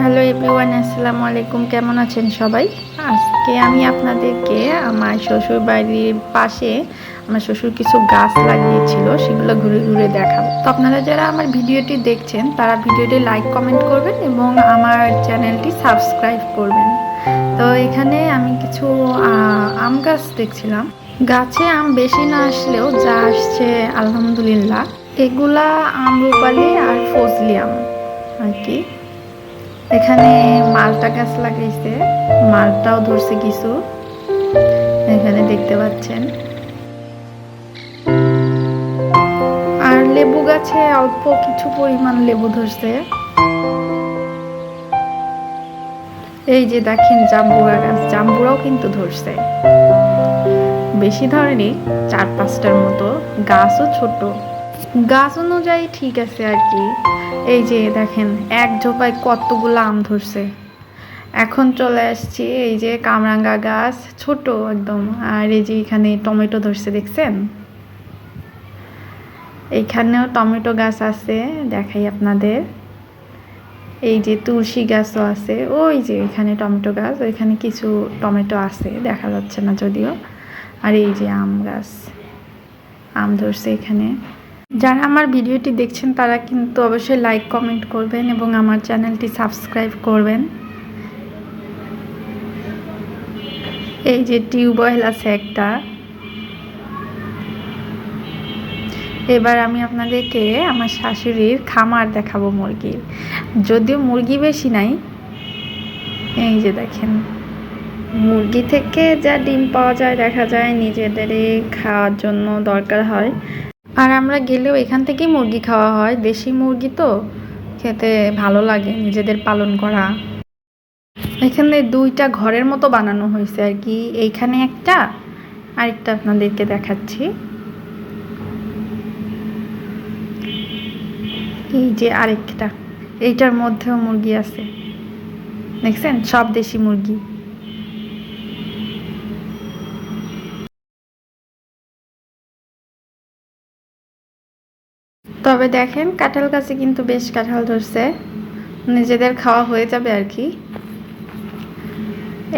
Hello everyone, আসসালামু আলাইকুম। কেমন আছেন সবাই? আজকে আমি আপনাদেরকে আমার শ্বশুর বাড়ির পাশে আমার শ্বশুর কিছু গাছ লাগিয়েছিল, সেগুলো ঘুরে ঘুরে দেখাবো। তো আপনারা যারা আমার ভিডিওটি দেখছেন তারা ভিডিওটি লাইক কমেন্ট করবেন এবং আমার চ্যানেলটি সাবস্ক্রাইব করবেন। তো এখানে আমি কিছু আম গাছ দেখছিলাম। গাছে আম বেশি না আসলেও যা আসছে আলহামদুলিল্লাহ। এগুলা আম্রপালি আর ফজলি আম আর কি। এখানে মালটা গাছ লাগাইছে, মালটাও ধরছে কিছু, এখানে দেখতে পাচ্ছেন। আর লেবু গাছে অল্প কিছু পরিমাণ লেবু ধরছে। এই যে দেখেন জাম্বুরা গাছ, জাম্বুরাও কিন্তু ধরছে, বেশি ধরেনি, 4-5টার মতো। গাছও ছোট, গাছ অনুযায়ী ঠিক আছে আর কি। এই যে দেখেন এক ঝোপায় কতগুলো আম ধরছে। এখন চলে আসছি এই যে কামরাঙ্গা গাছ, ছোট একদম। আর এই যে এখানে টমেটো ধরছে, দেখছেন? এইখানেও টমেটো গাছ আছে, দেখাই আপনাদের। এই যে তুলসী গাছও আছে, ওই যে এখানে টমেটো গাছ, ওইখানে কিছু টমেটো আছে, দেখা যাচ্ছে না যদিও। আর এই যে আম গাছ, আম ধরছে এখানে। যারা আমার ভিডিওটি দেখছেন তারা কিন্তু অবশ্যই লাইক কমেন্ট করবেন এবং আমার চ্যানেলটি সাবস্ক্রাইব করবেন। এই যে টিউবওয়েল আছে একটা। এবার আমি আপনাদেরকে আমার শাশুড়ির খামার দেখাবো মুরগির, যদিও মুরগি বেশি নাই। এই যে দেখেন, মুরগি থেকে যা ডিম পাওয়া যায় দেখা যায় নিজেদেরই খাওয়ার জন্য দরকার হয়। আর আমরা গেলেও এখান থেকেই মুরগি খাওয়া হয়, দেশি মুরগি তো খেতে ভালো লাগে, নিজেদের পালন করা। এখানে 2টা ঘরের মতো বানানো হয়েছে আর কি। এইখানে একটা, আরেকটা আপনাদেরকে দেখাচ্ছি। এই যে আরেকটা, এইটার মধ্যেও মুরগি আছে, দেখছেন? সব দেশি মুরগি। তবে দেখেন কাঁঠাল গাছে কিন্তু বেশ কাঁঠাল ধরছে, নিজেদের খাওয়া হয়ে যাবে আর কি।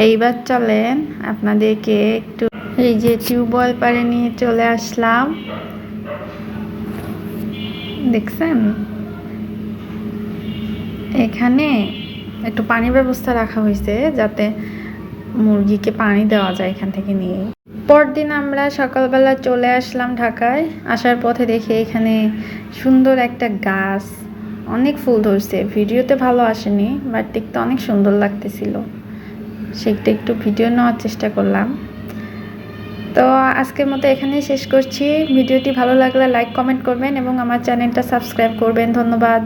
এইবার চলেন আপনাদেরকে একটু এই যে টিউবওয়েল পাড়ে নিয়ে চলে আসলাম, দেখছেন? এখানে একটু পানির ব্যবস্থা রাখা হয়েছে যাতে মুরগিকে পানি দেওয়া যায় এখান থেকে নিয়ে। পরদিন আমরা সকালবেলা চলে আসলাম ঢাকায়। আসার পথে দেখি এখানে সুন্দর একটা গাছ, অনেক ফুল ধরছে। ভিডিওতে ভালো আসেনি, বাট দেখতে অনেক সুন্দর লাগতেছিল, সেটা একটু ভিডিও নেওয়ার চেষ্টা করলাম। তো আজকের মতো এখানেই শেষ করছি। ভিডিওটি ভালো লাগলে লাইক কমেন্ট করবেন এবং আমার চ্যানেলটা সাবস্ক্রাইব করবেন। ধন্যবাদ।